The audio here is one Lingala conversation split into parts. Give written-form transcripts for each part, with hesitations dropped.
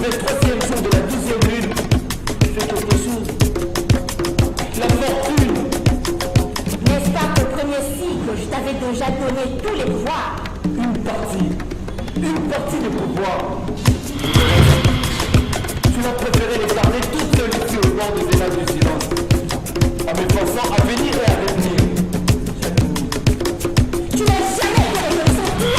23e jour de la 12e lune, tu fais quelque chose. La fortune. N'est-ce pas qu'au premier cycle, je t'avais déjà donné tous les pouvoirs? Une partie des pouvoirs. Tu as préféré les garder toutes seules ici au bord des élages du silence, en m'efforçant à venir et à revenir. Tu n'as jamais été reconnaissant de toi.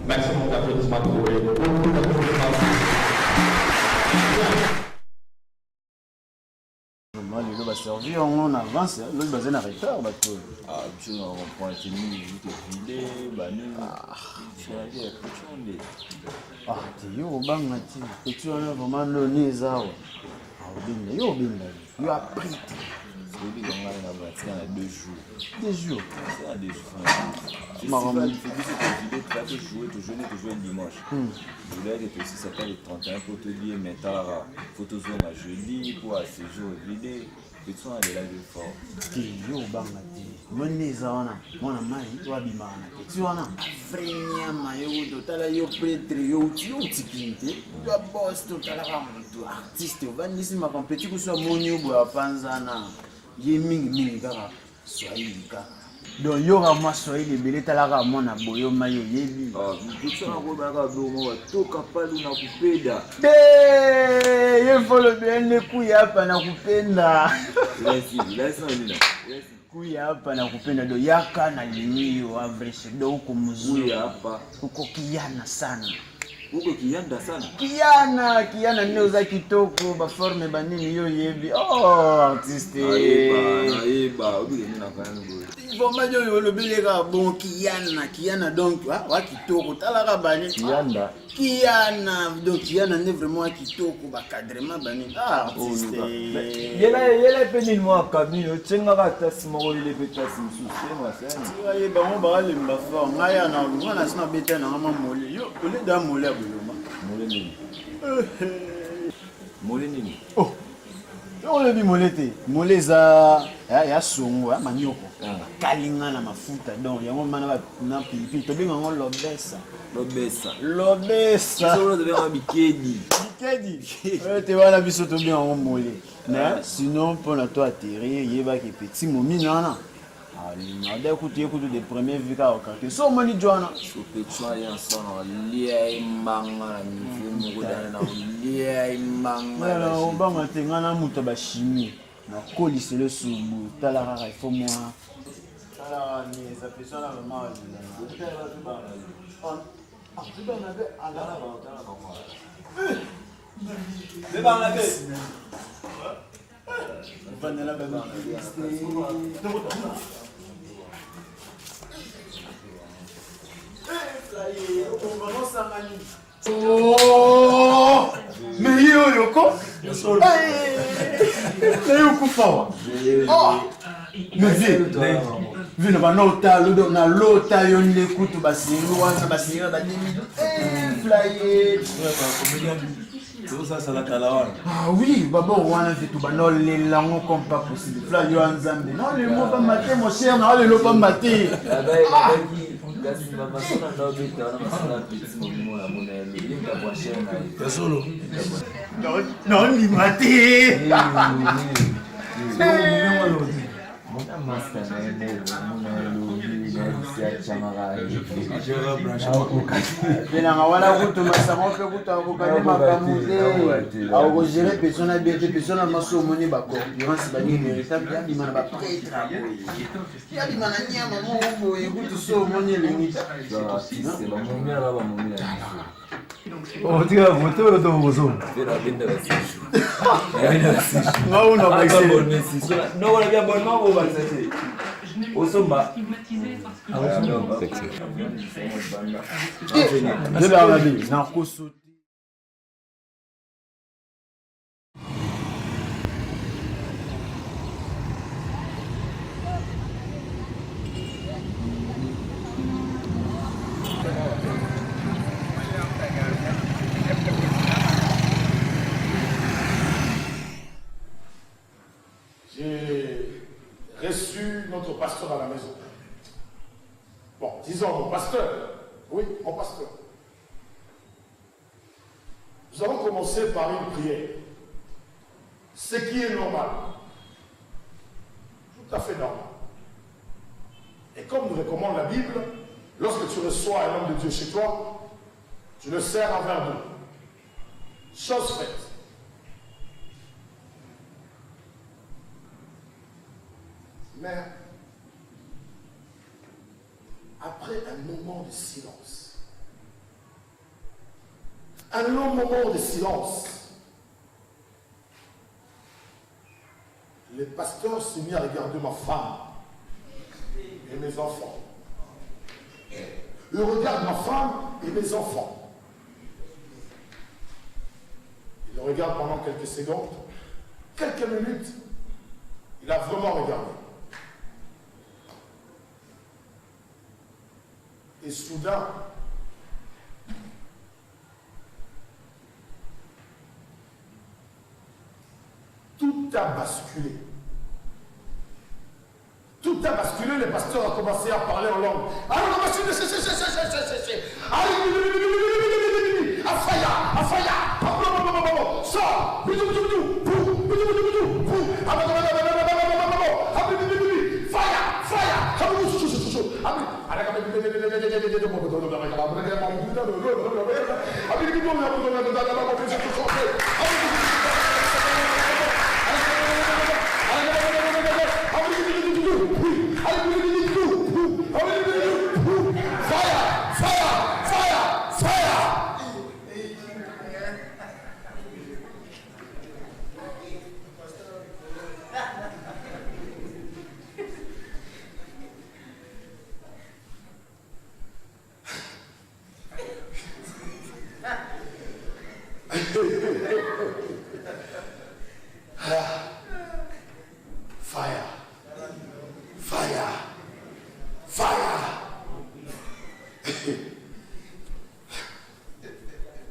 Maximum d'applaudissements pour eux. Beaucoup d'applaudissements. Il va servir, on avance, l'autre bazin a retard. Ah, tu n'as pas été mis, tu es vidé, banni. Ah, tu es au banc, tu es vraiment le nez. Tu as pris. Il y a 2 jours. 2 jours. C'est à 2 jours. Il fait que jouer le dimanche. Je voulais être aussi, ça fait le 31 pour te dire, mais tu as photozone à jeudi pour à ce jour vidé. Et tu es là de fort. Tu es au banc, mon nez, mon amari, tu as bimana. Tu as frère, maillot, tu as yo prêtre, tu as boss, tu as artiste, tu vas ici ma compétition que soit mon yo boa panzana. Ye mingi kaka Swahili ka. Donc yo ka ma Swahili belé talaka mona boyo mayo yebi. Ah, tu as ko ba ka do mo to kapalu na kupenda. Ye follow bien le kuya hapa na kupenda. Laisse. Kuya hapa na kupenda do yaka na liniyo average do huko mzuri hapa. Uko kiana sana. Uko kianda sana. Kiana ndio za kitoko ba forme banini yo yebi. Oh artiste. Aiba, obile nina kana boy. Forma yo lo belega bon Kiana donc wa kitoko talaka bani. Kiana donc Kiana n'est vraiment kitoko ba cadrement bani. Ah artiste. Yela peni moi Camille, tsenga ka tasimo ile betasi msusi moi ça. Ye ba mo ba le mbafa ngaya na ngana sina beta na mama mole. Yo ole da mole abuloma. Mole nini? Oh. On le dit molete. Moleza ya songo ya manioko. Kalinga na mafuta donc yango mana na pipi to binga ngo lobesa. Solo de faire bikedi. Te wana biso to binga ngo mole. Mais sinon pour na toi atterrir yeba ke petit momi nana. On a écouté des premiers vues que so moni joana so petwa ya sana lia manga na mfumo na lia manga na obama tengana muto ba chimie na kolise le subu tala rara il faut moi tala ni ça fait ça la maman oh, mais yoko, mais na nota na lota yo ndekutu basinga wana basinga ba 2000 flyer ça la talawana. ah oui baba wana vitu banole lango comme pas possible flyer yo nzambe non le mot pas maté mon cher na le pas maté non ni maté Benanga wana kutu masamo pe kutu akokani makambo te akogere personne bien te personne maso moni ba concurrence ba ni véritable ya bimana ba prêtre ya bimana nyama mo kutu so moni lingi C'est la momie là, la momie là. 어디가 못 들어도 무서워. Vera venda la sishu. 나오나 봐 Pas 이제. bonne sishu. Non, on a bien bonnement on va le chercher. Au sommet. Ndio angabi na kusuti. J'ai reçu notre pasteur à la maison. Bon, disons mon pasteur. Oui, mon pasteur. Nous allons commencer par une prière. Ce qui est normal. Tout à fait normal. Et comme nous recommande la Bible, lorsque tu reçois un homme de Dieu chez toi, tu le sers un verre d'eau. Chose faite. Mais après un moment de silence, un long moment de silence, le pasteur s'est mis à regarder ma femme et mes enfants. Il regarde ma femme et mes enfants. Il le regarde pendant quelques secondes, quelques minutes. Il a vraiment regardé. Et soudain, tout a basculé. Tout a basculé, le pasteur a commencé à parler en langue.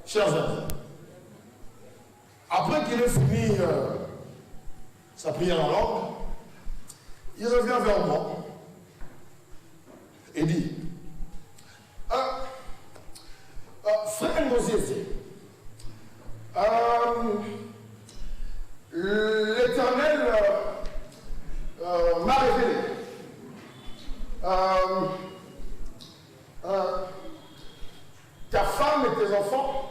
Chers amis, après qu'il ait fini sa prière en langue, il revient vers moi et dit Frère Ngosiezi, l'Éternel m'a révélé ta femme et tes enfants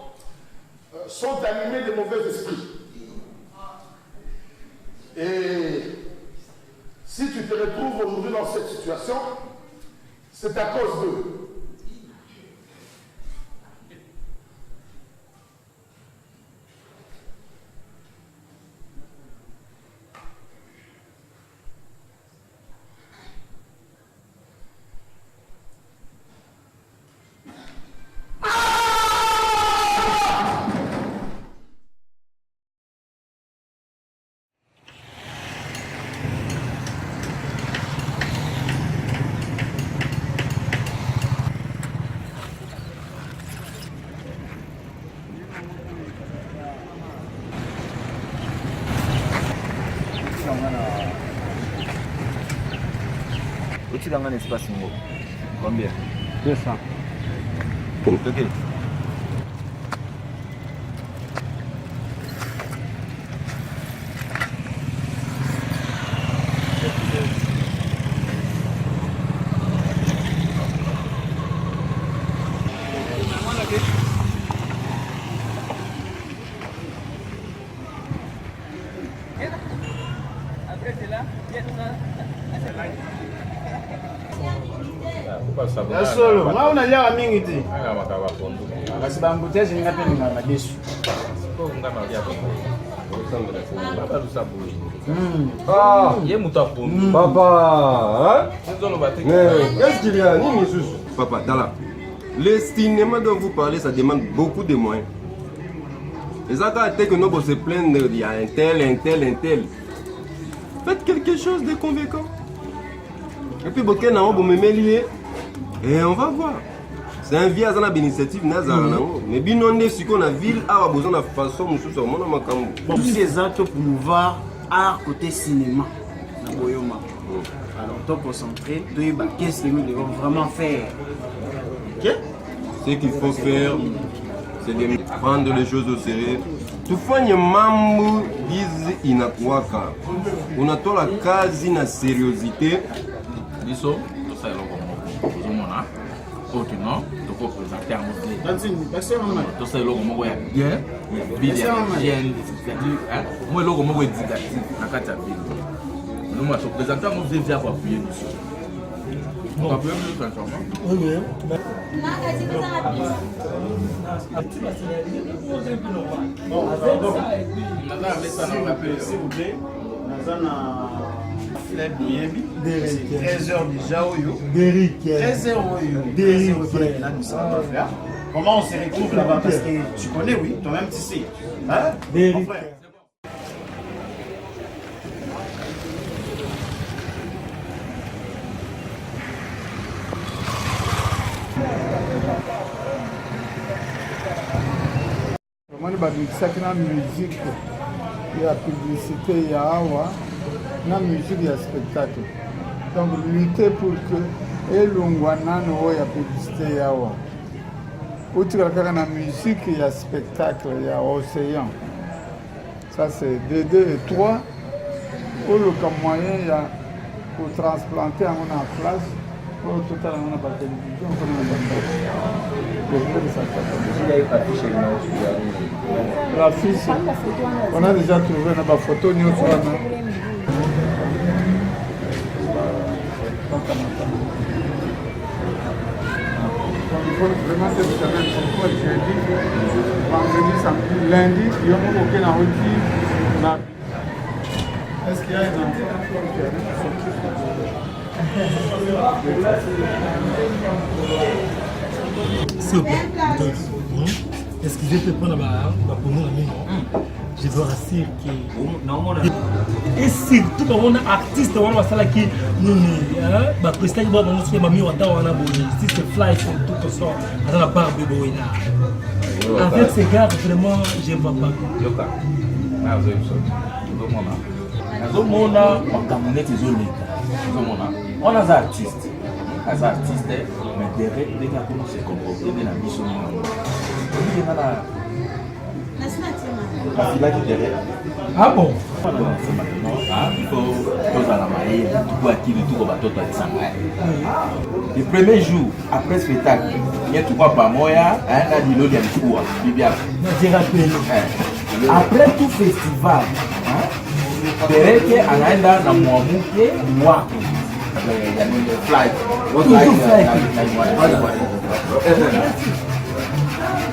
sont animés de mauvais esprits. Et si tu te retrouves aujourd'hui dans cette situation, c'est à cause d'eux. Tu dans un espace nouveau. Combien? 200. Ok. Solo, moi on a l'air à mingi. Kasi ba mbutezi ninga pe ninga madesu. Ah, papa, qu'est-ce qu'il y a? Papa, Dala, le cinéma dont vous parlez, ça demande beaucoup de moyens. Et ça, quand que nous se plaindre, il y a un tel. Faites quelque chose de convaincant. Et puis, et on va voir. C'est un vieux à l'initiative, mais bien on est sur la ville, a besoin de façon, Tous ces actes pour nous voir art côté cinéma. Alors, toi concentré, qu'est-ce que nous devons vraiment faire? Ok? Ce qu'il faut faire, c'est de prendre les choses au sérieux. Tufanye mambo gizi inakuwaka. Unatoa kazi na seriosité. Biso, tosa eloko moko. Ozomona. Oki non, toko présenter à mon tosa eloko moko ya bien. Bien, c'est-à-dire, moi eloko moko éducatif na kati ya ville. Nous ma so présenter à mon vie via pour appuyer dessus. On va appuyer dessus sincèrement. Oui. S'il vous plaît, Fleb Miyebi, 13h déjà, 13h, comment on se retrouve là-bas? Parce que tu connais, oui, toi-même tu sais. Hein? Moi, je la musique, il y a publicité, il y a awa, la musique, il y a spectacle. Donc, lutter pour que et l'ongwana il y a publicité, il y a awa. Outre la musique, il y a spectacle, il y a océan. Ça, c'est 2, 2 et 3. Pour le moyen, il y a pour transplanter à mon place. Pour tout à l'heure, on a pas de télévision, on a l'affiche, on a déjà trouvé la photo. Il faut vraiment que vous savez pourquoi jeudi, vendredi, samedi, lundi, il y a aucun arrêt. Est-ce qu'il y a un enfant qui a s'il vous plaît, est-ce que je peux prendre pour mon ami? Je veux rassurer que. Et surtout, on a artiste, on a ça qui nous président qui va nous faire mamie ou si c'est fly sur tout ça, dans la barbe de avec ces gars, vraiment, je ne vois pas. On a des artistes, mais derrière, les gars commencent à se comporter de la mission. Ah bon? Il faut à la maille, tout acquis de tout bateau le premier jour, après le spectacle, il y a tout quoi par moi, un dit l'autre du cours, après tout festival, derrière qu'il y a un enda dans mon bouquet, moi. Il y a une flight.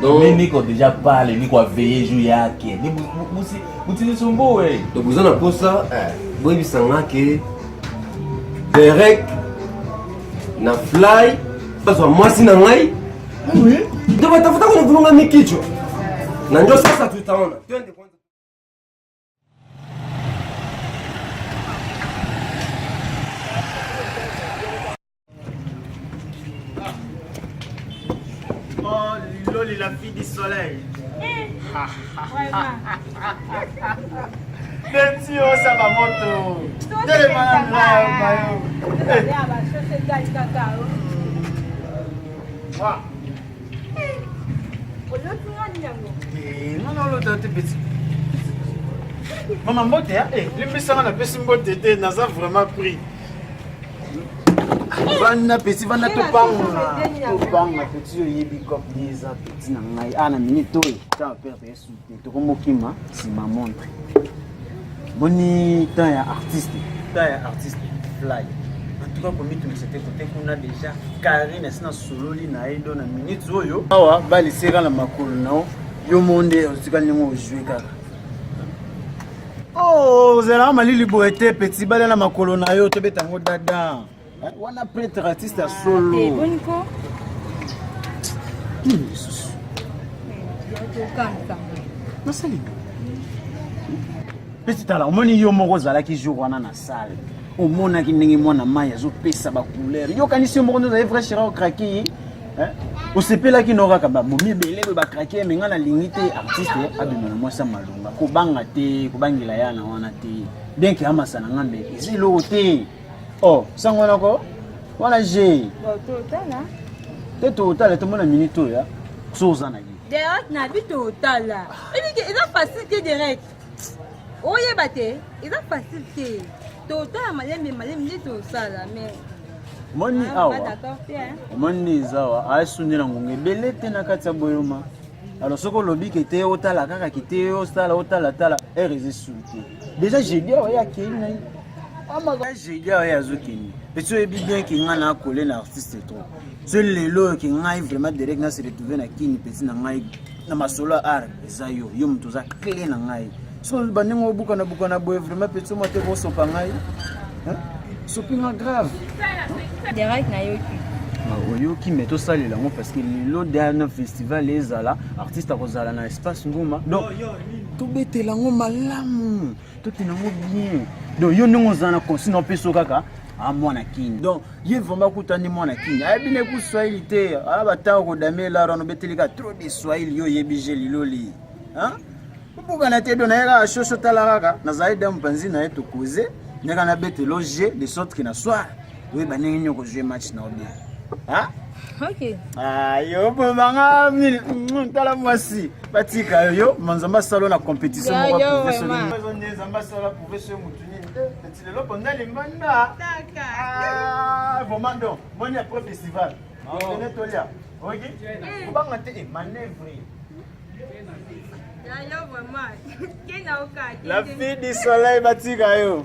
Donc, Nico déjà parlé, Nico a veillé, joué à qui? Vous utilisez son beau, oui. Donc, vous en avez pour ça, vous avez vu que Derek, na fly, parce que moi, si na ngai, oui. Donc, vous avez vu que vous kicho. Nanjo ça tout le temps. Oh, Loli, la fille du soleil. Merci, oh, ça va moto. Non, l'autre petit. Maman, mbote, l'impression la personne mbote était n'a vraiment pris. Vana petit vana to panga petit yebi kop liza petit na ngai ana minito ta perdre souté to comme kima si ma montre boni temps ya artiste artiste fly. En tout cas, comme tu me c'était côté qu'on a déjà Karine et sinon Sololi na ido na minute oyo. Awa bali sera la makolo non. Yo monde osika nyango jouer kaka. Oh, zela malili boete petit bali na makolo na yo to betango dada. Wana prêtre artiste à solo. Et boniko. Nasali. Petit tala, omoni yo moko zala ki jour wana na salle. Omona ki ndenge mwana mai azopesa ba couleur. Yo kanisi yo moko ndo za vrai chira craquer. Hein? Osepela ki nora ka ba momi belebe ba craquer mais ngana limite artiste abima na mwasa malunga. Ko banga te, ko bangila yana wana te. Bien que amasa na ngambe, ezilo te. Oh, sangwana ko? Wana je. Total, Te total, te mona minute ya. Soza na gi. Direct na bi total là. Et il a facile direct. Oye bate, il a facile. Total malem ni to sala mais Moni awa. D'accord, bien. Moni zawa, asunira ngonge belete na kati ya boyoma. Alors soko lobi ki te otala kaka ki te otala tala résultat. Déjà j'ai dit oya keni. J'ai dit oya zokeni. Et tu es bien ki ngana coller na artiste trop. Ce lelo ki ngai vraiment direct na se retrouver na kini petit na ngai na masolo art zayo yo mtu za clé na ngai. So banengo buka na boy vraiment petit mo te ko sopa ngai. Hein? Sopinga grave. Direct na yo. Oyoki meto sali la parce que le dernier festival les ala artiste a kozala na espace ngoma. Donc to betela ngoma malamu. To tenango bien. Donc yo ndongo zana consino peso kaka. Ah mwana kini. Donc ye vraiment kutani mwana kini. Ayebine ku Swahili te. Ala batako kodamela rano betelika trop de Swahili yo yebije liloli. Hein? Pourquoi na te dona yaka shosho talaraka na zaida mpanzi na yeto koze. Nyaka na bete loger de sorte que na soir. Oui banengi nyoko jouer match na bien. Hein? OK. Ah yo banga mil tala mwasi. Batika yo manzamba salo na compétition mo professionnel. Manzamba salo professionnel mutuni. C'est le pendant les mandats. D'accord. Ah, vraiment donc, moi il pro festival. Venez tolia. OK? Vous banga te manœuvre. Là vraiment. Kena oka. La fille du soleil batika yo.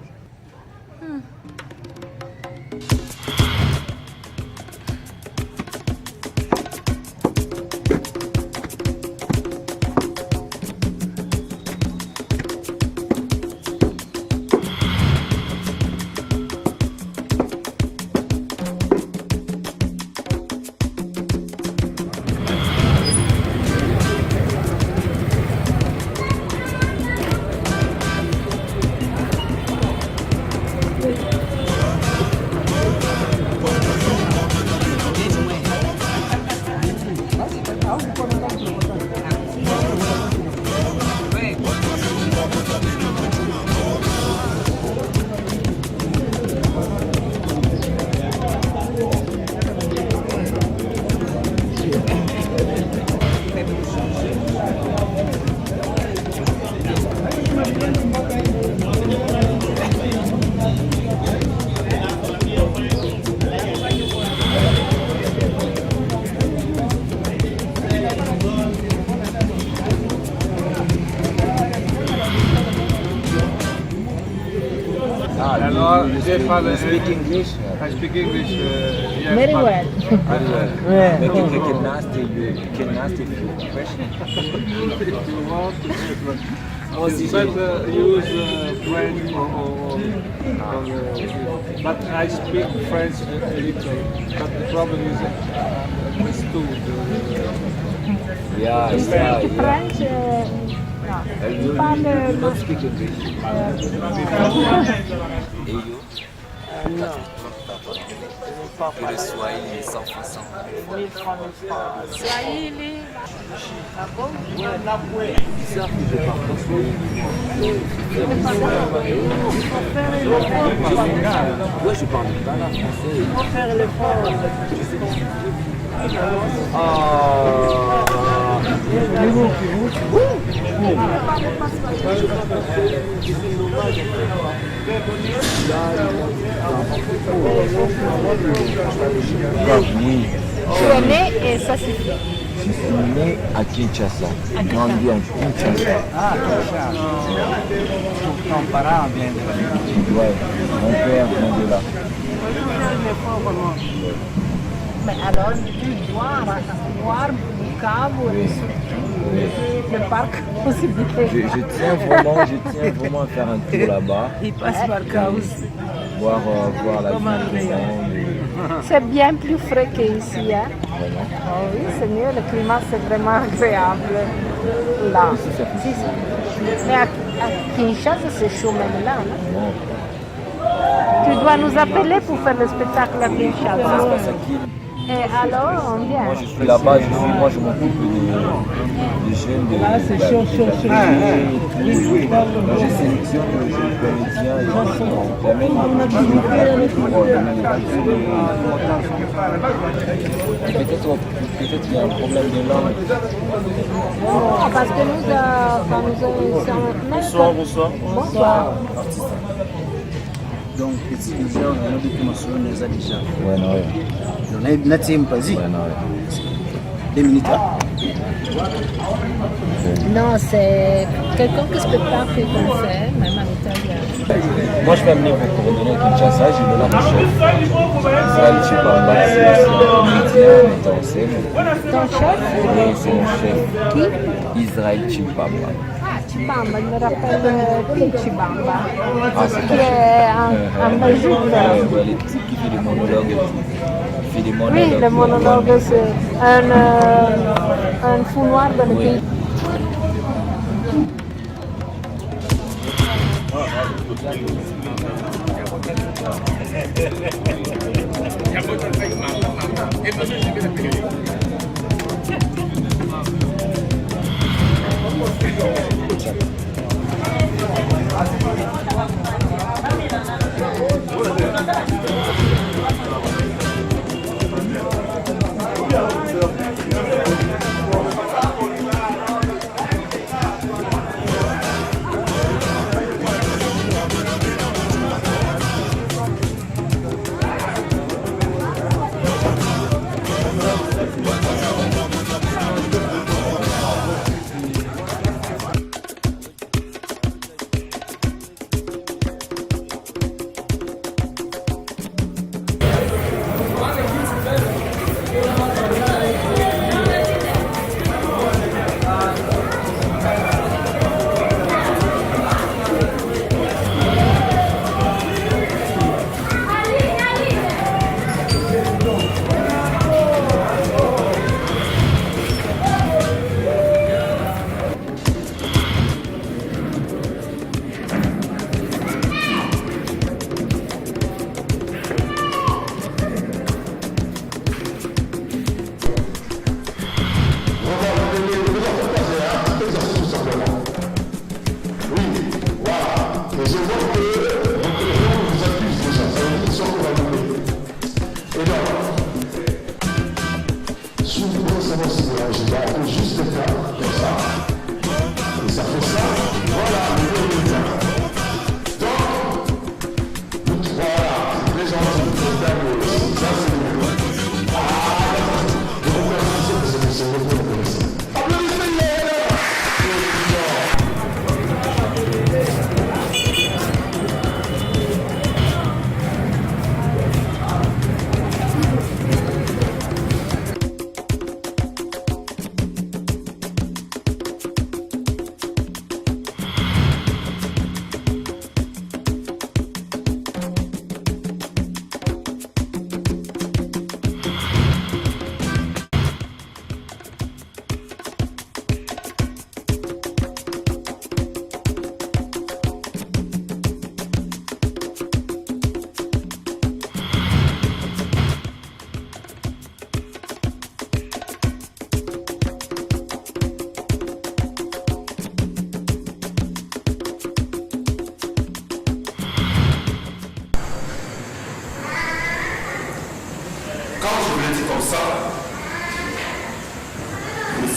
I speak English. I speak English. Yes, Very well. Very well. Yeah. Make it nasty. You can nasty if you question. But use French but I speak French a little. But the problem is it's too. French. You don't speak English. Et yo, que le Swahili est 100%. Swahili. Bizarre que je parle pas Swahili. Ouais, je parle pas là français. Il faut faire l'effort. Oui. Tu connais et ça suffit. Je suis né à Kinshasa. Grandi à Kinshasa. Ah, Kinshasa. Ton parent vient de là. Ouais, mon père vient de là. Mais alors, tu dois voir Bukavu et surtout le parc possibilité. Je tiens vraiment à faire un tour là-bas. Il passe par Kaus. Voir la vie du monde. C'est bien plus frais qu'ici. Hein? Vraiment. Oh oui, c'est mieux, le climat c'est vraiment agréable là. Si, si. Mais à Kinshasa, c'est chaud même là. Non? Tu dois nous appeler pour faire le spectacle à Kinshasa. Et alors, on vient. Moi je suis là-bas, je m'occupe des jeunes de. Ah, c'est chaud. Oui. Moi, je sélectionne les jeunes comédiens et j'amène pour donner les actions. Peut-être qu'il y a un problème de langue. Non, parce que nous sommes... Bonsoir. Donc, petit genre, on a des commissions, on a déjà. Ouais, non. On a une team, vas-y. 2 minutes là. Non, c'est quelqu'un qui spectacle qu'on fait, même en italien. Moi, je vais amener pour coordonner Kinshasa, j'ai donné mon chef. Israël Chipamba, c'est un comédien, metteur en scène. Ton chef? Oui, c'est mon chef. Qui? Israël Chipamba. Ah, Chibamba, il me rappelle qui Chibamba. Ah, c'est qui est en Belgique. Qui fait des monologues. Oui, le monologue, c'est un fou noir dans le pays.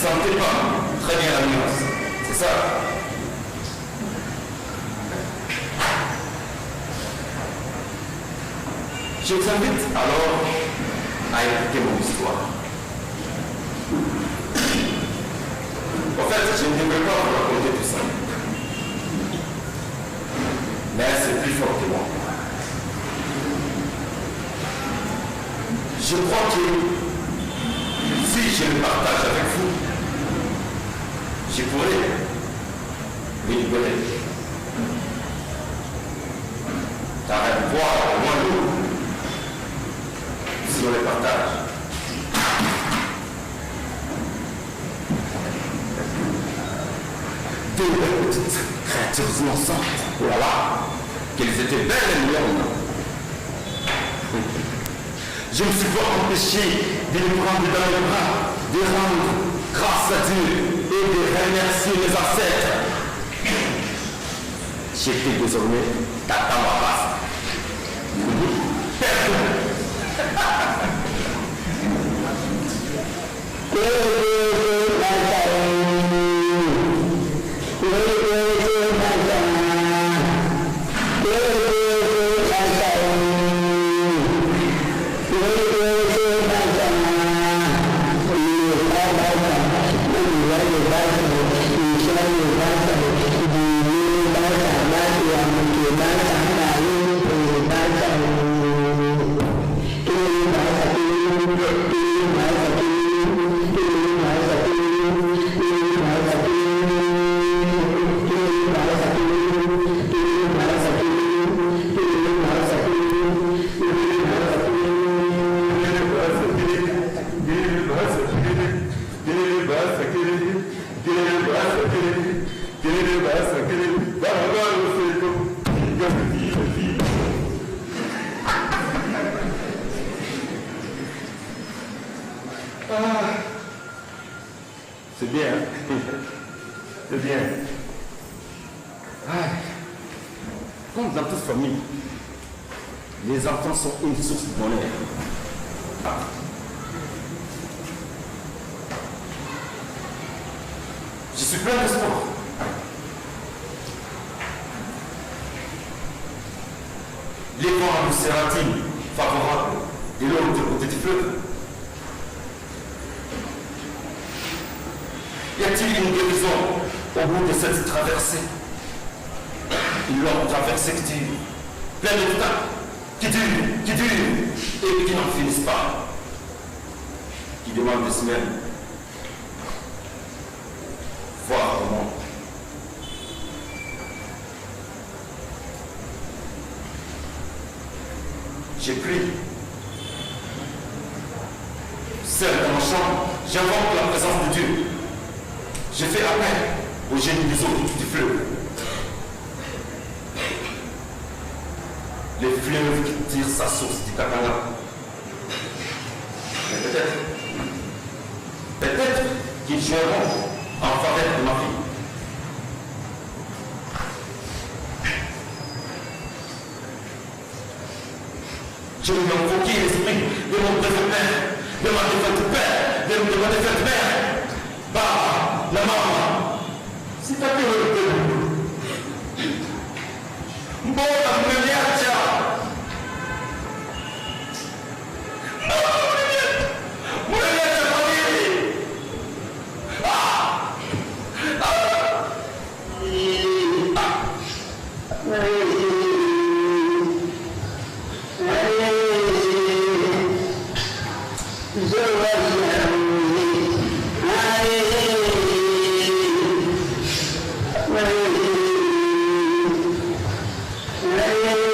sentez pas très bien la nuance, c'est ça? Je vous invite alors à écouter mon histoire. En fait, je ne devrais pas vous raconter tout ça. Mais c'est plus fort que moi. Je crois que si je le partage avec vous, je pourrais me libérer. Car un poids moins lourd, si on le partage. Deux belles petites créatures innocentes, voilà, qu'elles étaient belles et mignonnes. Je me suis pas empêché de les prendre dans les bras, de rendre grâce à Dieu et de remercier mes ancêtres. J'étais désormais Tata Wabasa. C'est bien, c'est bien. Comme dans toute famille, les enfants sont une source de bonheur. Je suis plein d'espoir. Les vents sera-t-il favorable de l'autre côté du fleuve? Y a-t-il une guérison au bout de cette traversée? Une longue traversée qui dure, pleine de temps, qui dure, et qui n'en finissent pas, qui demande des semaines, voire au monde. J'ai pris, seul dans ma chambre, j'invoque la présence de Dieu. Je fais appel au génie des eaux du fleuve. Les fleuves qui tirent sa source du Katanga. Mais peut-être qu'ils joueront en faveur de ma fille. Je vais invoquer l'esprit de mon défunt père, de ma défunte père, de ma défunte mère. Bah, la maman, si t'as pu le bon, la meilleure tiens. Yeah.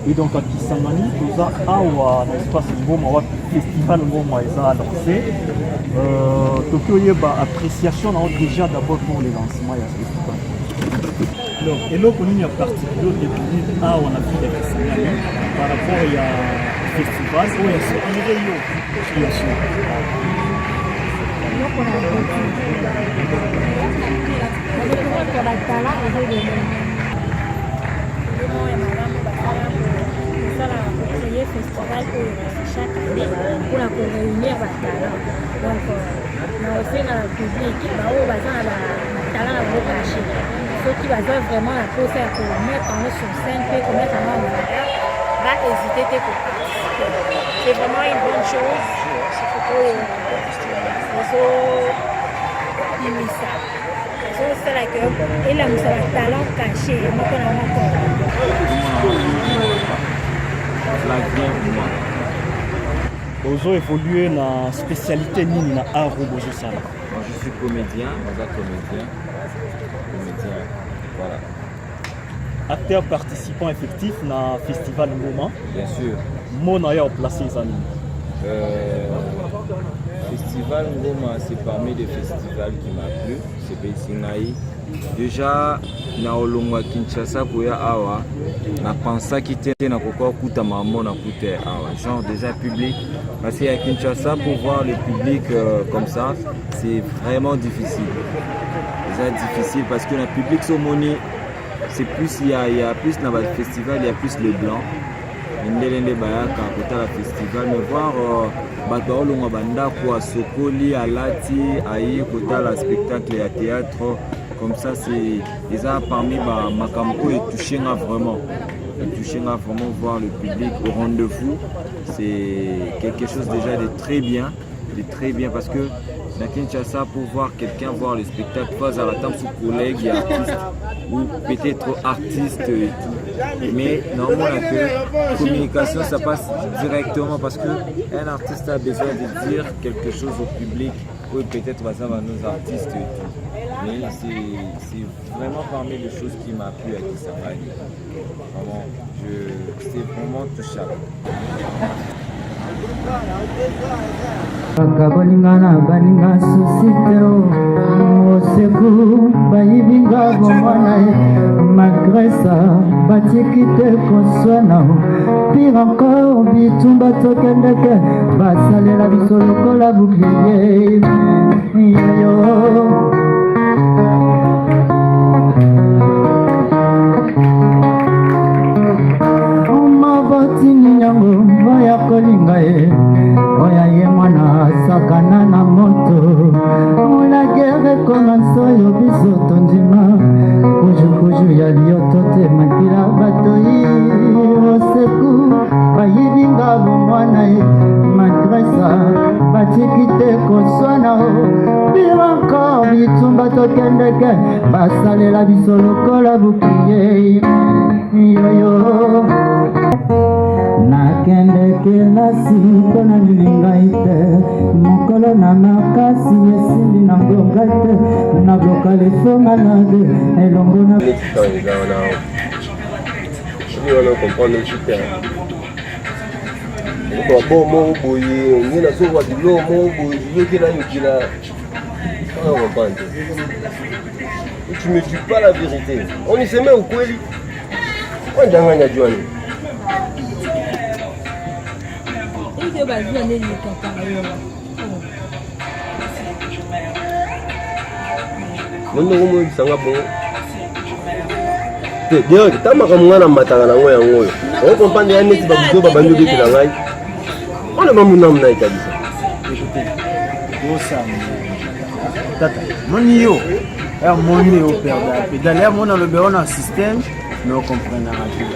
Et donc à Kisangani, tout ça, à l'espace Ngoma, festival Ngoma, ils ont lancé. Tokyo, il y a appréciation déjà d'abord pour les lancements du festival. Alors, et là, on a particulier au début, on a vu les Kisangani par rapport au festival, où il y a ce réunion. Festival chaque année pour la réunir Batala. Donc, on a fait dans le public, on va dans la talent à vos cachets. Ceux qui vont vraiment la pose à mettre en sur scène, pour mettre en valeur, va hésiter tes participer. C'est vraiment une bonne chose. Il faut aimer ça. C'est là que il a un talent caché. Ils ont évolué dans la spécialité Nini na art ou Bojo Sala. Moi je suis comédien, voilà. Acteur participant effectif dans le festival Ngoma. Bien sûr. Mon ailleurs placé les amis. Festival Ngoma, c'est parmi les festivals qui m'a plu. C'est Beissingaï. Déjà, na olongwa Kinshasa koya awa, na pensa kite na kokwa kuta mambo na kute awa. Genre déjà public, parce qu'à Kinshasa pour voir le public comme ça, c'est vraiment difficile. Déjà difficile parce que le public somoni, c'est plus il y a plus dans le festival, il y a plus les blancs. Ndelende bayaka kota la festival, mais voir bato olongwa banda kwa sokoli alati ayi kota la spectacle et théâtre. Comme ça, c'est déjà parmi ma campo et toucher vraiment. Voir le public au rendez-vous. C'est quelque chose déjà de très bien parce que dans Kinshasa, pour voir quelqu'un voir le spectacle, pas à la table sous collègue et artiste ou peut-être artiste et tout. Mais normalement, la communication, ça passe directement parce qu'un artiste a besoin de dire quelque chose au public ou peut-être à nos artistes et tout. Mais c'est vraiment parmi les choses qui m'a plu à Kisangani. Vraiment, c'est vraiment touchable. Bakabolingana balinga susiteo moseku bayibinga bomwana malgré ça batiekite koswana pire encore bitumba tokendeke basalela biso lokola bukliye yo Tinyango vaya kolinga oya ye mwana sakana na moto la guerre commence yo biso tondima kuju ya lioto te makila batoi oseku bayibinga bomwana madrasa batikite koswana biranko bitumba tokendeke basalela biso lokola bukiye yoyo nakende kelasi mpona nilingai te mokolo na makasi esili na ngonga te nakoka lefonga na de elongo na bon moko boye ngai nazokoka bilo moko boye yoki nayokila wana comprendre te tu me dis pas la vérité oniseme ukweli ondanganya jwani nondoko moyebisanga bongo te direct ta makambo ngai na mataka nango yango oyo okompande ya neti babuzo babandi obetela ngai wana mamunamu na etabisa tata moni yo ya moni yo perdre pédale ya mona lobe wana système mais on comprendra tout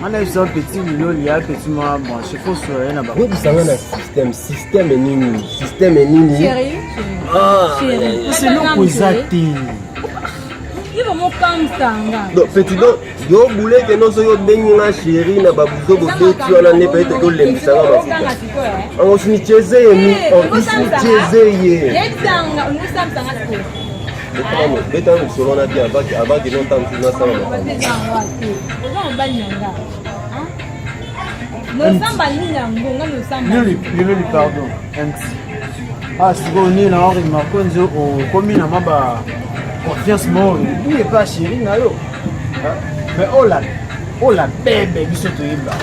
mana ça petit milo lia petit moi bon je faut soyer na ba oui ça va na système nini chérie c'est non posati il va mon kamsanga donc petit donc yo boule que non so yo bengi na chérie na babuzo bobeti wana ne peut-être to lembisa nga mafuta on sini cheze ni on sini cheze ye yetsanga unusamsanga siko beta no solo na dia avant que non tant na sala nosamba nini yango nga nosamba lelo pardon sikoyo nini na orima konzo okomi na maba confiance moko il est pas chéri na yo mais ola bebe biso toyeba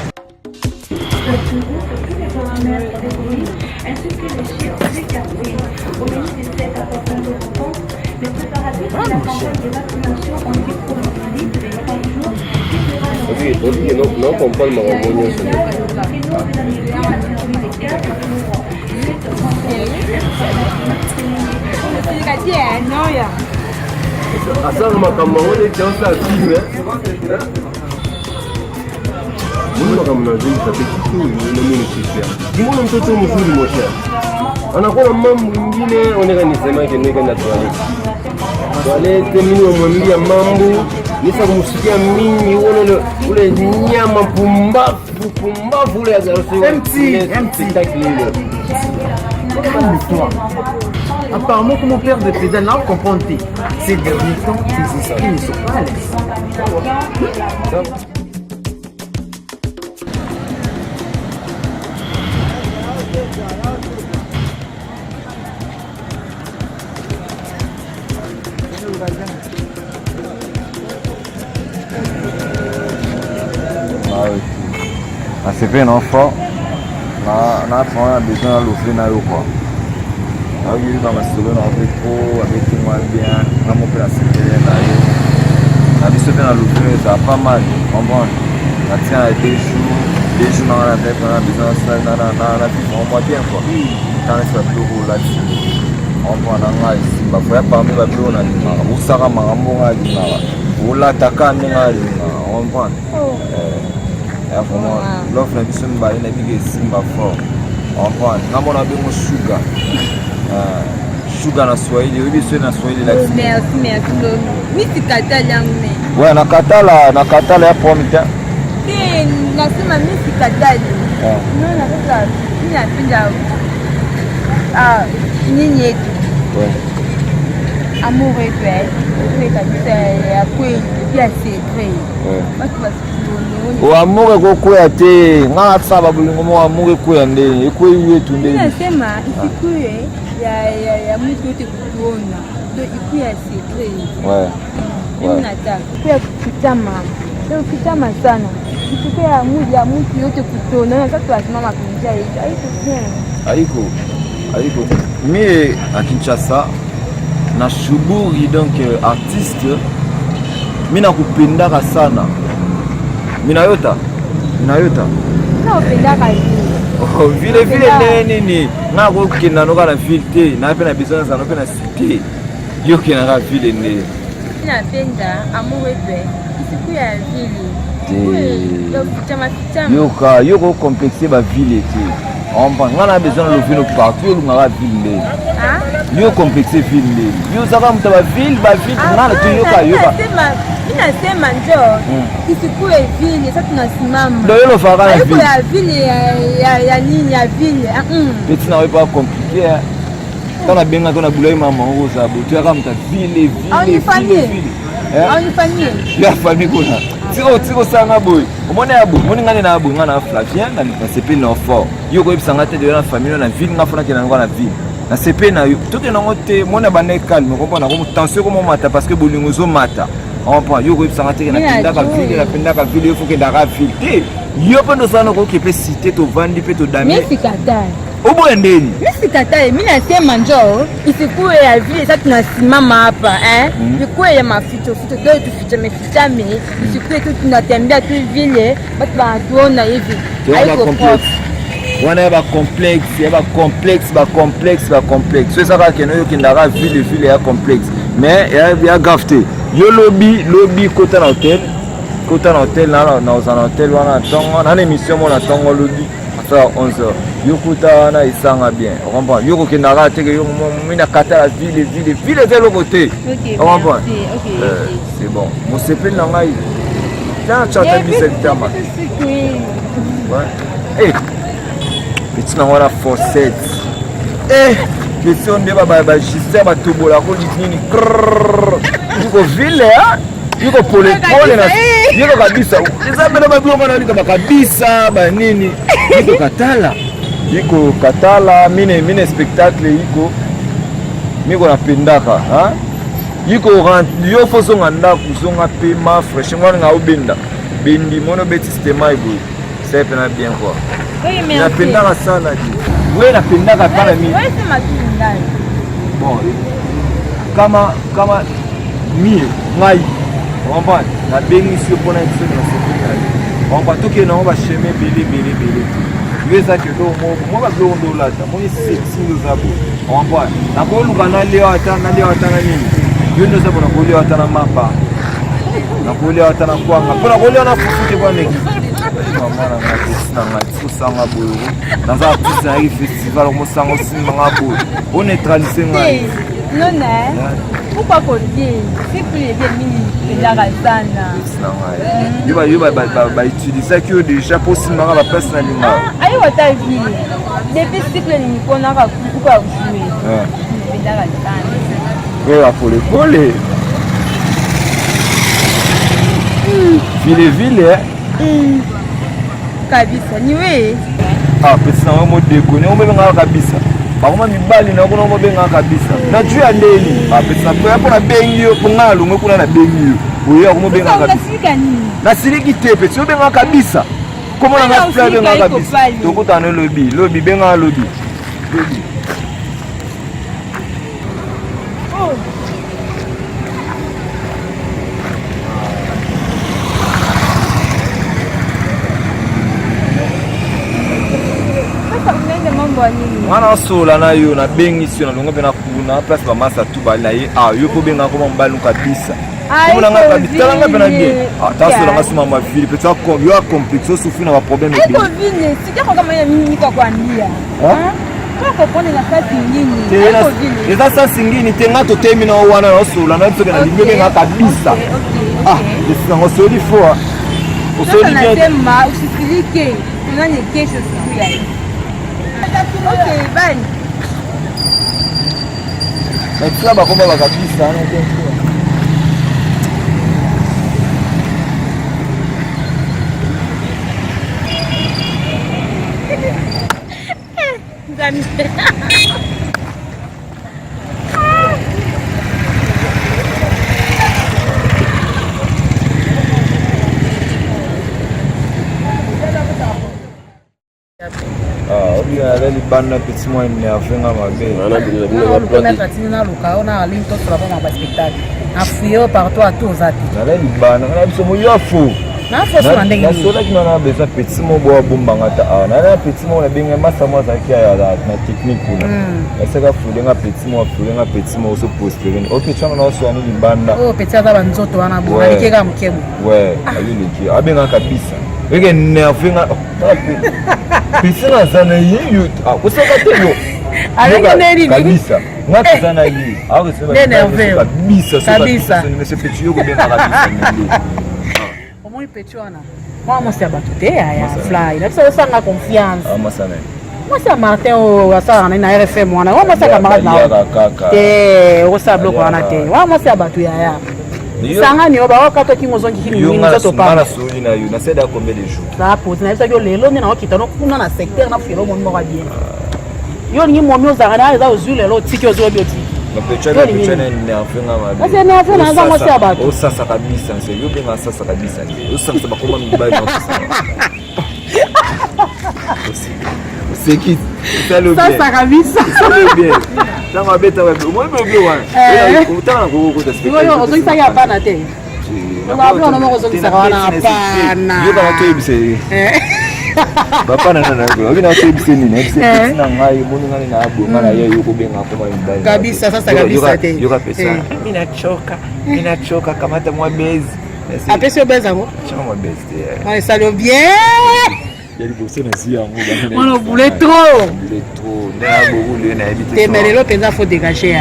ainsi que les chefs quartier. Au menu de cette importante rencontre, le préparatif de la campagne de vaccination anti-Covid de 3 jours qui sera lancée. Non, comprends ma remonte. Asanga makambo ngo ne tiosa filme. Mungu akamnazalisha kitu na mimi nikisema. Mbona mtoto mzuri mosha? Anakuwa mambo mengine oneka nisema yake ndio kana toilette. Toilette mimi wamwambia mambo nisa kumsikia mimi ule nyama pumbavu ule azarose. Empty. Calme-toi. Apparemment, comme mon père de pédale n'a pas compris. Ces derniers temps, ils ne sont pas à l'aise. C'est fait un enfant, on a besoin de l'offrir dans le quoi. On a vu dans ma solo, on a fait trop, avec tout le monde bien, on a monté la sécurité là. On a vu ce dans l'offrir, ça va pas mal, on va. On a tient à 2 jours dans la tête, on a besoin de ça, on va bien quoi. Quand ça tout là-dessus, on va dans la ici, on va parmi les plus on a dit, on s'arrête marambo on a dit, on l'attaque on va. Vraiment, l'offre de Simba, il est Simba fort. Enfin, nous avons besoin de sugar. Sugar na Swahili, oui, c'est na Swahili là. Merci. Misi katala ngme. Ouais, na katala ya pomme ta. Nasema misi katala. Non, na pinda. Nini yetu. Ouais. Amour et paix. C'est kabisa ya kweli, ya secret. Ouais. O amour ekokuya te nga saba bulingo mo amour ekoya nde ekoyi yetu nde nasema isikuye ya mtu yote kutuona ndio ikuya secret mimi nataka kuya kutama sana isikuye ya mtu yote kutuona na sasa tunasimama kunja hiyo haiko mimi à Kinshasa na shuburi donc artiste mimi nakupendaka sana. Minayota. Na upendaka hivi. Vile nini? Na kukina noka na filter, na pena business na pena cité. Yo kina ka vile ne. Napenda amour et paix. Isiku ya vile. Yo ko complexer ba vile ti. On va ngana besoin de vino partout yo ngara vile. Yo complexer vile. Yo saka mtaba vile ngana tu yo ka. Nasema njoo isikue vile sasa tunasimama ndio hilo fara ya vile ya vile ya nini ya vile petit na pas compliqué kana benga kana bulai mama ngo sababu tu kama mta vile Onifanyie ya famille kuna tiko sana boy umone abu moni ngani na abu ngana Flavien na sepe na fort yo ko ibsanga te de la famille na ville ngafuna ke na ngana ville na sepe na yo tout ke na ngote mona bane calme comprendre comme tension comme mata parce que bolingo zo mata on prend yo ko ibsanga te na pinda ka ville faut que ndaka ville yo pendo sana ko ke pe cité to vandi pe to dami mimi sikatai ubo endeni mimi sikatai mimi nasema njoo isikue ya vile sasa tunasimama hapa isikue ya maficho ndio tufiche mefitame isikue tu tunatembea tu vile watu wanatuona hivi haiko wana ba complexe c'est ça que nous qui ndara ville ya complexe mais ya gafte yo lobby kota na hotel na hotel wana tongo na émission mona tongo lobby à 11h yo kota na isanga bien on comprend yo ko ndara te que yo mina kata la ville de l'autre côté on comprend c'est bon mon CP na ngai là tu as dit cette tama ouais petit na wala forcette question de baba ba Gisèle ba tobola ko nini ko ville hein Yuko pole pole na yuko kabisa. Sasa bado babongo na nika kabisa ba nini? Yuko katala. Yuko katala mine spectacle yuko. Miko napendaka, ha? Yuko yo foso nganda kuzonga pema fresh ngwana nga ubinda. Bindi mono beti sistema ibu. Ça peut bien quoi. Oui, mais napendaka sana ji. Wewe napendaka kana mimi. Wewe sema tu ndani. Bon. Kama mie ngai on na bengi sio pona iso na sekretari on va tout que non on va chemin bili yeza que do mo ba do ndo lata mo ni singo zabo on va na ko luka na leo ata na nini yendo zabo na ko leo ata na mapa na ko leo ata na kwanga pona ko leo na fufuke kwa neki mama na na ngati sanga boyo na za tisa hii festival mo sanga singa ngabo on neutraliser ngai non pourquoi qu'on dit c'est plus bien mini la razana yuba ba utiliser que déjà pour singa ba personne linga ayo ta vie depuis cycle ni kona ka kuka jouer la razana ouais pole vile kabisa ni wewe pesa mo déconner on benga kabisa bakoma mibali na kuna mo benga kabisa na juu ya leli pesa hapo na bengi yo kuna lungu kuna na bengi yo oyo ko mo benga kabisa na siliki tepe sio benga kabisa komo na ngafla benga kabisa tokutana lobby benga lobby wana sola na yo na bengi sio na longo pena kuna place ba masa tu ba na ye yo ko benga ko mbalu kabisa ko na ngaka bitala ngaka pena bien taso la ngasima ma fili peut être yo a complexe souffrir na ba problème bien ko vine si kwa kama mimi kwa kuambia kwa kupone na sasa nyingine eza sasa nyingine tenga to termina wana na sola na tsoka na lingi ngaka kabisa c'est un soli fort usoli bien nasema usisilike tunanye kesho siku ya okay, bye. Natia bakoma bakabisa na kenzo. Ndani. ali bana petit moi énervé na mabe on a pratiqué na luka on a linto sur la bombe spectacle a fuyé partout à tous zati ali bana na biso moyo fou na fo so ndenge na sola ki na besoin petit mo bo bomba ngata na petit mo na benga masa mo zaki ya na technique kuna esaka fulenga petit mo so poster OK changa na so ani libanda petit za banzoto wana bo alikeka mkemo ouais ayuliki abenga kabisa weke nerve nga pisina sana yiyu kusaka teno kabisa ngati sana yi au sema kabisa nimesepeti yoko bena kabisa omoi petona mwa se abatute ya fly na bisa sanga confiance ama sana moi c'est Martin au asa na RFM wana moi c'est camarade na o sa bloco wana te moi c'est abatu ya sanga ni oba wakato kimozongi kini ni nzoto pa mara soli na yo na seda combien de jours ça pose na bisa yo lelo ni na okita kuna na secteur na filo mo ngwa bien yo ni mo myoza na za ozule lo tiki ozo bioti na pechana ni afinga mabe sasa ni afina za mo se abatu o sasa kabisa nse yo benga sasa kabisa o sasa bakoma mibali na sasa Seki, sasa kabisa. Bien. Tama beta wewe. Mwe bebe wana. Utana kuko kuta yo ozongisa ya bana te. Ngablo no mo ozongisa wana bana. Yo kana to ibise. Bapana na ngo. Obina to ibise nini? Ibise na ngai muni ngani na abu ngana yeye yuko benga kama mbali. Kabisa sasa kabisa te. Yo kapesa. Mimi nachoka kamata mwa bezi. Apesi obeza ngo? Chama mwa bezi te. Moi salio bien. Il y a des personnes ici en haut. On voulait trop. Mais le penza faut dégager.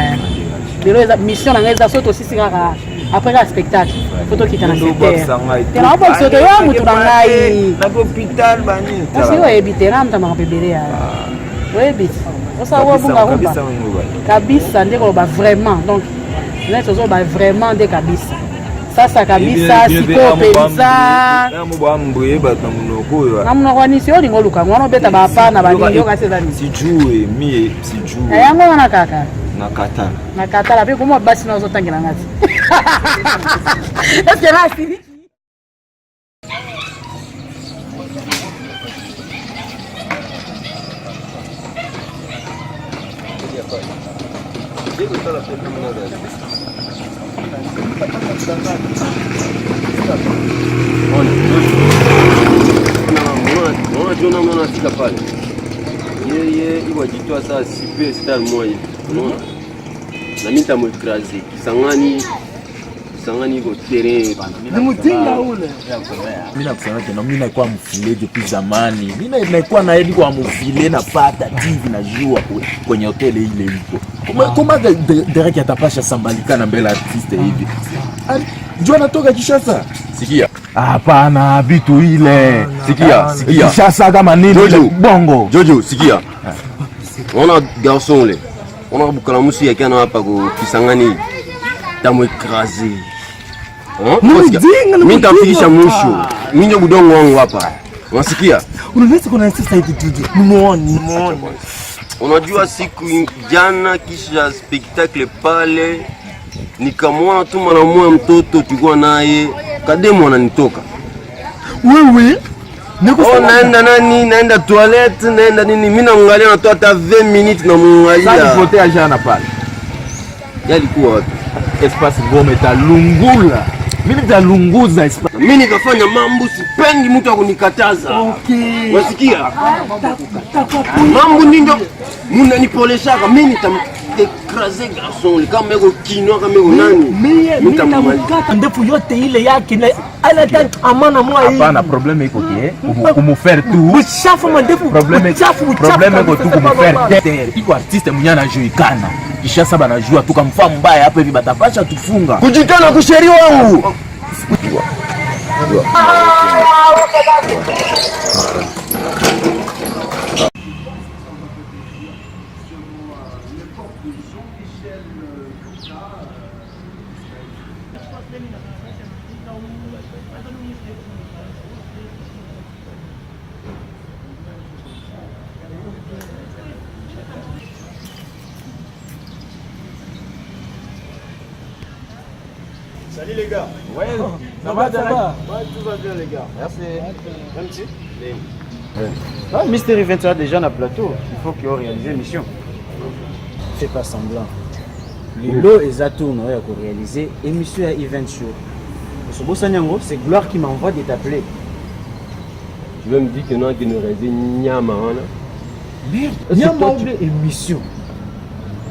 Le mission na ngeza soto sisi kaka après le spectacle. Photo qui t'a na secteur. Tu na pas soto yo mutu na ngai. Na hôpital bani. Parce que ouais bité ramta ma bébé ya. Ouais bité. Osa wa bunga rumba. Kabisa ndeko ba vraiment. Donc là tozo ba vraiment de kabisa. sasa kabisa siko penza mbwe bata munoko yo namna kwani sio ngoluka ngwana beta bapana bali yo kaseza ni sijue mie sijue yango na kaka na kata la pe comment basi na zotangira ngati est-ce que là c'est Unaona mwana anafika pale. Yeye iwajitoa saa sipe star moja. Unaona? Na mimi nitamkrazi. Kisangani iko terrain. Ni mtinga ule. Mimi nakusema tena mimi naikuwa mfilejo pia zamani. Mimi naikuwa na yeye kwa mfile na pata TV na jua kwenye hoteli ile iko. Kama Derek atapasha sambalikana mbele artiste hivi. Jua natoka Kishasa. Sikia. Hapana vitu ile. Sikia. Kishasa kama nini bongo. Jojo, sikia. Unaona garçon ule. Unaona bukala musi yake ana hapa kwa Kisangani. Tamwekrazi. Mimi nitafikisha mwisho. Mimi ndio budongo wangu hapa. Unasikia? Unaweza kuna insist hivi tu. Muone. Unajua siku jana kisha spectacle pale nikamwona tu mwanamwa mtoto tulikuwa naye kademo ananitoka. Wewe naenda toilette naenda nini mimi naangalia natoa hata 20 minutes na muangalia. Sasa potea jana pale. Yalikuwa wapi? Espace ngome talungula. Mimi nitalunguza espace. Mimi nikafanya mambo sipendi mtu akunikataza. Okay. Wasikia? Mambo ndio mnanipoleshaka mimi nitamkraze garçon kama yako kinwa kama yako nani. Mimi namkata ndefu yote ile yake na ala amana mwa hii. Hapana problème iko kie kumfaire tout. Uchafu mandefu. Problème iko tu kumfaire terre. Iko artiste mnyana joikana. Kisha saba najua tukamfaa mbaya hapa hivi batapasha tufunga. Kujikana kusheri wangu. Salut les gars. Ouais, ça va. Ouais, tout va bien les gars. Merci. Merci. Ah, Mystery 23 déjà dans le plateau. Il faut qu'il réalise l'émission. Fais pas semblant. Lilo et Zatoun ont réalisé l'émission à Event Show. C'est Gloire qui m'envoie de t'appeler. Tu veux me dire que non, qui nous réalise Nyama. Merde, Nyama ou émission.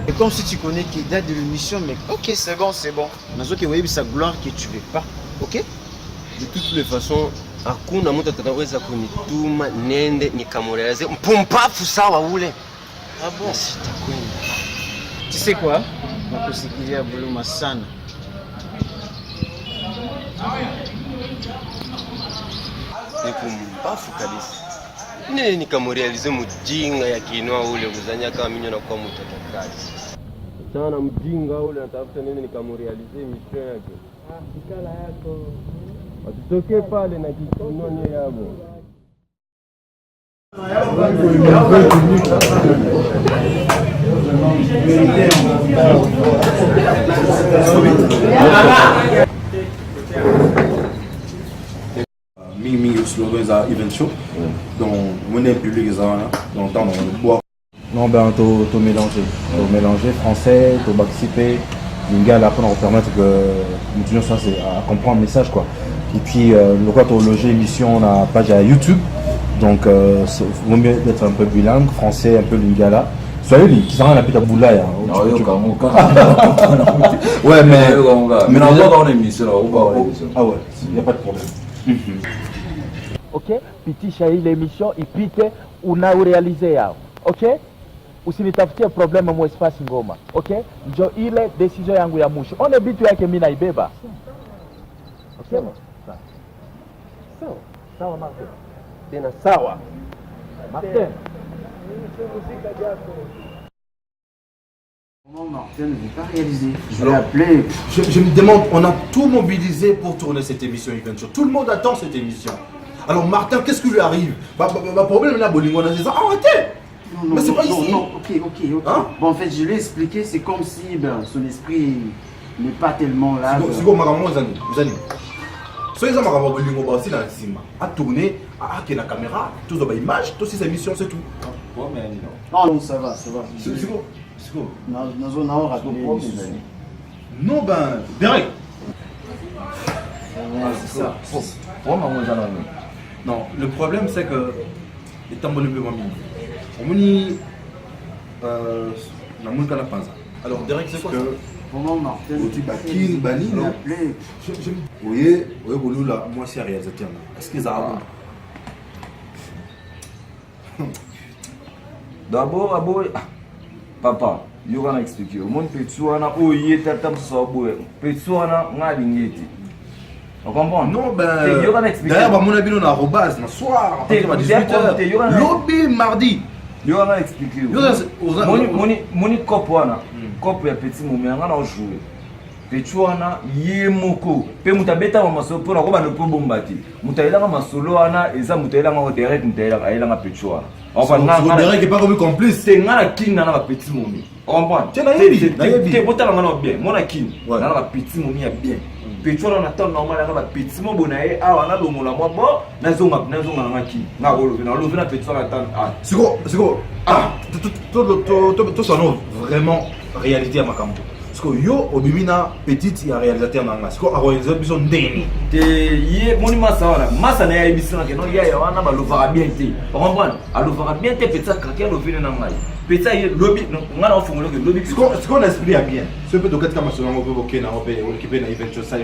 C'est comme si tu connais qui date de l'émission, mais ok, c'est bon. Nazo qui voyait sa gloire que tu veux pas, ok? De toutes les façons, hakuna mtu atakayeweza kunituma nende nikamrealize mpumbafu sawa ule. Ah bon? Sitakwenda. Tu sais quoi? Nakusikilia buluma sana. Mpumbafu kabisa. Nini nikamrealize mjinga ya kinwa ule kuzanya kama mimi na kwa mtoto kazi. Sana mjinga ule natafuta nini nikamrealize mission yake. Ikala yako. Wasitoke pale na kitunoni yabo. Mimi slogan za event show. Donc mon public est là, donc on boit. Non, ben, tu mélanger français, tu participer, lingala, après on va permettre que nous ça c'est à comprendre le message quoi. Et puis le quoi tu loger émission on a page à YouTube, donc vaut mieux d'être un peu bilingue, français un peu lingala. Soyez lui qui s'en la pita boula ya. Ouais mais on a une émission là, ah ouais, il y a pas de problème. Ok, pitisha ile émission ipite unaorealize yao. Ok? Usinitafutie problème mu espace ngoma. Ok? Njo ile decision yangu ya mwisho. One bitu yake mimi naibeba. Okay? Sawa Martin. Tena sawa. Martin. Comment Martin ne veut pas réaliser? Je l'ai appelé. Je me demande, on a tout mobilisé pour tourner cette émission Event Show. Tout le monde attend cette émission. Alors Martin, qu'est-ce qui lui arrive? Problème là, Bolingona, c'est ça. Arrêtez! Non, mais c'est pas ici. Non, ok. Hein? Bon, en fait, je lui ai expliqué, c'est comme si son esprit n'est pas tellement là. C'est comme vous allez. Soyez en train de aussi dans le cinéma. À tourner, à la caméra, tout dans l'image, tout ces émissions, c'est tout. Non, ça va. C'est quoi? Non, ben, Derek. C'est ça. Non, le problème c'est que étant bon le on dit la musique à la panza. Alors Derek c'est quoi ça? Comment Martin? Bani, oui, là, moi c'est réalisateur. Est-ce qu'ils ont D'abord, papa, yo kana expliquer. Au monde petit wana oye tata mso boye. Petit wana ngalingeti. On comprend? Non d'ailleurs mon avis on a arrobase le soir à partir de 18h. Lobby mardi. Yo kana expliquer. Moni cop wana. Cop ya petit momi nga na jouer. Petit wana ye moko. Pe mutabeta wa masolo pona ko ba no bomba ti. Mutaila nga masolo wana eza mutaila nga direct mutaila ayela nga petit wana. On dirait qu'il n'est pas comme complice. C'est un petit momi. On comprend? C'est un bien. Mon akin, on a un petit momi bien. Petit on attend normal un petit momi bonaye. Ah, on a le mola moi bon. Nazonga ngaki. Na rolo na petit on attend. Ah, c'est quoi? Ah, tout ça non vraiment réalité à ma campo. Parce que yo obimina petite il y a réalisateur nanga. C'est quoi réalisateur besoin ndeni. Te yé monument ça wana. Masa na ya ebisana ke no ya wana ba lovara bien te. On comprend? A lovara bien te petit craquer lo vine nanga. Petit yé lobby ngana ofungolo ke lobby. Ce qu'on explique bien. Ce peut donc être comme ça on peut boquer na on peut équiper na event show ça.